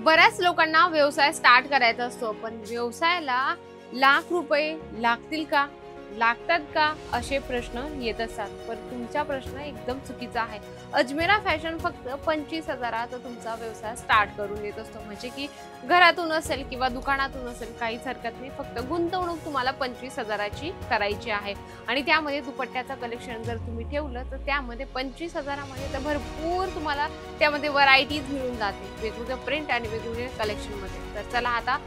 बऱ्याच लोकांना व्यवसाय स्टार्ट करायचा असतो, पण व्यवसायाला लाख रुपये लागतील का? लागतात का? असे प्रश्न येत असतात. पण तुमचा प्रश्न एकदम चुकीचा आहे. अजमेरा फॅशन फक्त 25,000त तुमचा व्यवसाय स्टार्ट करून देत असतो. म्हणजे की घरातून असेल किंवा दुकानातून असेल, काहीच हरकत नाही. फक्त गुंतवणूक तुम्हाला 25,000ची करायची आहे आणि त्यामध्ये दुपट्ट्याचं कलेक्शन जर तुम्ही ठेवलं तर त्यामध्ये 25,000मध्ये तर भरपूर तुम्हाला त्यामध्ये व्हरायटीज मिळून जाते, वेगवेगळ्या प्रिंट आणि वेगवेगळ्या कलेक्शन मध्ये. तर चला आता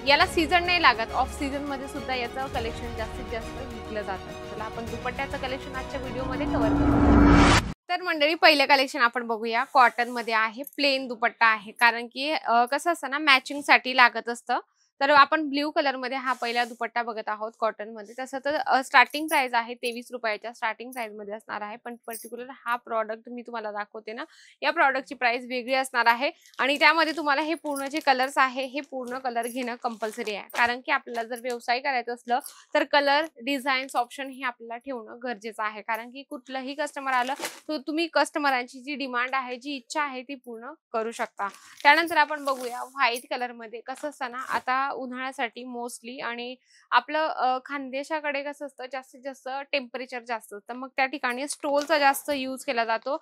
याला सीझन नाही लागत, ऑफ सीझन मध्ये सुद्धा याचं कलेक्शन जास्तीत जास्त विकलं जातं. चला आपण दुपट्ट्याचं कलेक्शन आजच्या व्हिडिओमध्ये कव्हर करू. तर मंडळी, पहिलं कलेक्शन आपण बघूया. कॉटन मध्ये आहे, प्लेन दुपट्टा आहे. कारण की कसं असतं ना, मॅचिंग साठी लागत असतं. तर आपण ब्ल्यू कलर मध्ये हा पहिला दुपट्टा बघत आहोत कॉटन मध्ये. तसं तर स्टार्टिंग प्राइस आहे 23 रुपयाच्या स्टार्टिंग प्राइस मध्ये असणार आहे. पण पर्टिक्युलर हा प्रॉडक्ट मी तुम्हाला दाखवते ना, या प्रॉडक्टची प्राइस वेगळी असणार आहे आणि त्यामध्ये तुम्हाला हे पूर्ण जे कलर्स आहे हे पूर्ण कलर घेणं कंपल्सरी आहे. कारण की आपल्याला जर व्यवसाय करायचा असलं तर कलर डिझाईन्स ऑप्शन हे आपल्याला ठेवणं गरजेचं आहे. कारण की कुठलंही कस्टमर आलं तर तुम्ही कस्टमरांची जी डिमांड आहे, जी इच्छा आहे ती पूर्ण करू शकता. त्यानंतर आपण बघूया व्हाईट कलर मध्ये. कसं असतं ना, आता उन्हाळ्यासाठी मोस्टली आणि आपलं खानदेशाकडे कसं असतं, जास्तीत जास्त टेम्परेचर जास्त असतं. मग त्या ठिकाणी स्टोलचा जास्त यूज केला जातो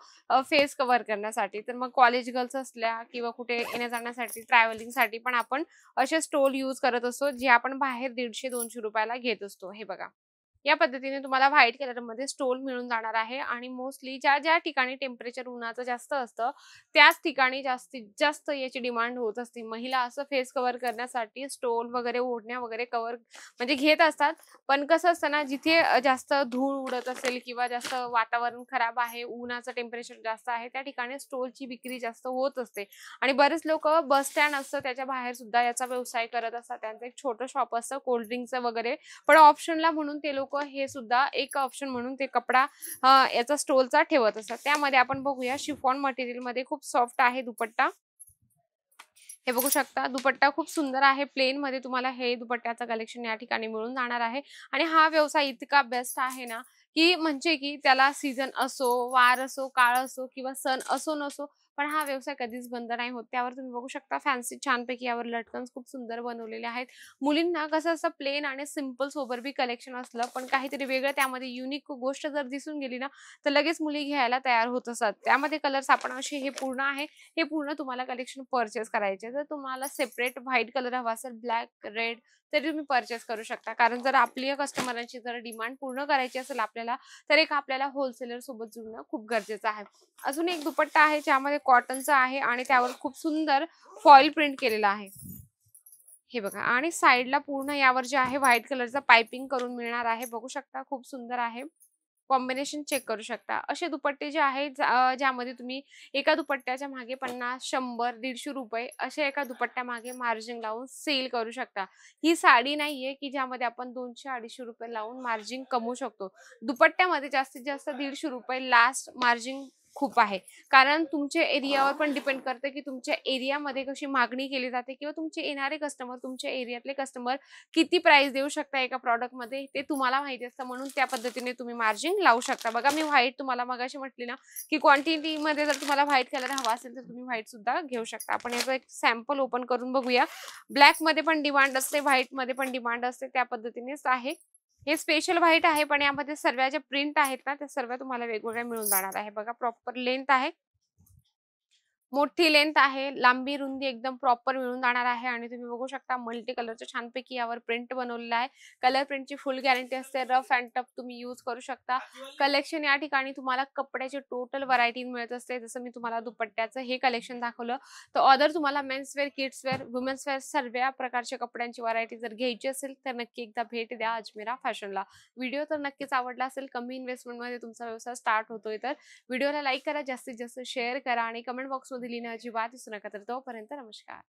फेस कव्हर करण्यासाठी. तर मग कॉलेज गर्ल्स असल्या किंवा कुठे येण्या जाण्यासाठी ट्रॅव्हलिंगसाठी पण आपण असे स्टोल यूज करत असतो, जे आपण बाहेर 150-200 रुपयाला घेत असतो. हे बघा, या पद्धतीने तुम्हाला व्हाईट कलर मध्ये स्टोल मिळून जाणार आहे. आणि मोस्टली ज्या ज्या ठिकाणी टेम्परेचर उन्हाचं जास्त असतं त्याच ठिकाणी जास्तीत जास्त याची डिमांड होत असते. महिला असं फेस कव्हर करण्यासाठी स्टोल वगैरे, ओढण्या वगैरे कव्हर म्हणजे घेत असतात. पण कसं असतं ना, जिथे जास्त धूळ उडत असेल किंवा जास्त वातावरण खराब आहे, उन्हाचं टेम्परेचर जास्त आहे, त्या ठिकाणी स्टोलची विक्री जास्त होत असते. आणि बरेच लोक बस स्टँड असतं त्याच्या बाहेर सुद्धा याचा व्यवसाय करत असतात. त्यांचं एक छोटं शॉप असतं कोल्ड्रिंकचं वगैरे. पण ऑप्शनला म्हणून ते लोक हे सुद्धा एक ऑप्शन म्हणून ते कपडा याचा स्टोलचा ठेवत असतात. त्यामध्ये आपण बघूया शिफॉन मटेरियल मध्ये खूप सॉफ्ट आहे दुपट्टा. हे बघू शकता, दुपट्टा खूप सुंदर आहे. प्लेन मध्ये तुम्हाला हे दुपट्ट्याचं कलेक्शन या ठिकाणी मिळून जाणार आहे. आणि हा व्यवसाय इतका बेस्ट आहे ना, की म्हणजे की त्याला सीझन असो, वार असो, काळ असो किंवा सण असो नसो, पण हा व्यवसाय कधीच बंद नाही होत. त्यावर तुम्ही बघू शकता फॅन्सी छानपैकी यावर लटकन्स खूप सुंदर बनवलेले आहेत. मुलींना कसं असं प्लेन आणि सिंपल सोबर बी कलेक्शन असलं, पण काहीतरी वेगळं त्यामध्ये युनिक गोष्ट जर दिसून गेली ना, तर लगेच मुली घ्यायला तयार होत असतात. त्यामध्ये कलर्स आपण असे हे पूर्ण आहे, हे पूर्ण तुम्हाला कलेक्शन परचेस करायचे. जर तुम्हाला सेपरेट व्हाईट कलर हवा असेल, ब्लॅक, रेड, तरी तुम्ही परचेस करू शकता. कारण जर आपल्या कस्टमरांची जर डिमांड पूर्ण करायची असेल आपल्याला, तर एक आपल्याला होलसेलर सोबत जुळणं खूप गरजेचं आहे. अजून एक दुपट्टा आहे ज्यामध्ये कॉटनचा आहे आणि त्यावर खूप सुंदर फॉइल प्रिंट केलेला आहे. हे बघा, आणि साईडला पूर्ण यावर जे आहे व्हाईट कलरचा पाइपिंग करून मिळणार आहे. बघू शकता, खूप सुंदर आहे. कॉम्बिनेशन चेक करू शकता. असे दुपट्टे जे आहेत ज्यामध्ये तुम्ही एका दुपट्ट्याच्या मागे 50, 100, 150 रुपये असे एका दुपट्ट्यामागे मार्जिन लावून सेल करू शकता. ही साडी नाहीये की ज्यामध्ये आपण 200-250 रुपये लावून मार्जिन कमवू शकतो. दुपट्ट्यामध्ये जास्तीत जास्त 150 रुपये लास्ट मार्जिन खूप आहे. कारण तुमच्या एरियावर पण डिपेंड करते की तुमच्या एरियामध्ये कशी मागणी केली जाते किंवा तुमचे येणारे कस्टमर, तुमच्या एरियातले कस्टमर किती प्राइस देऊ शकता एका प्रॉडक्टमध्ये ते तुम्हाला माहिती असतं. म्हणून त्या पद्धतीने तुम्ही मार्जिन लावू शकता. बघा, मी व्हाईट तुम्हाला मगाशी म्हटली ना, की क्वांटिटीमध्ये जर तुम्हाला व्हाईट कलर हवा असेल तर तुम्ही व्हाईट सुद्धा घेऊ शकता. आपण याचं एक सॅम्पल ओपन करून बघूया. ब्लॅक मध्ये पण डिमांड असते, व्हाईट मध्ये पण डिमांड असते, त्या पद्धतीनेच आहे. हे स्पेशल व्हाईट आहे, पण यामध्ये सर्व ज्या प्रिंट आहेत ना, त्या सर्व तुम्हाला वेगवेगळ्या मिळून जाणार आहे. बघा, प्रॉपर लेंथ आहे, मोठी लेंथ आहे, लांबी रुंदी एकदम प्रॉपर मिळून जाणार आहे. आणि तुम्ही बघू शकता मल्टी कलरचं छानपैकी यावर प्रिंट बनवलेला आहे. कलर प्रिंटची फुल गॅरंटी असते. रफ अँड टफ तुम्ही यूज करू शकता. कलेक्शन या ठिकाणी तुम्हाला कपड्याची टोटल व्हरायटी मिळत असते. जसं मी तुम्हाला दुपट्ट्याचं हे कलेक्शन दाखवलं, तर अदर तुम्हाला men's wear, kids wear, women's wear सर्व प्रकारच्या कपड्यांची व्हरायटी जर घ्यायची असेल तर नक्की एकदा भेट द्या अजमेरा फॅशनला. व्हिडिओ तर नक्कीच आवडला असेल. कमी इन्व्हेस्टमेंटमध्ये तुमचा व्यवसाय स्टार्ट होतोय तर व्हिडिओला लाईक करा, जास्तीत जास्त शेअर करा आणि कमेंट बॉक्समध्ये लिहिणं अजिबात विसरू नका. तर तोपर्यंत नमस्कार.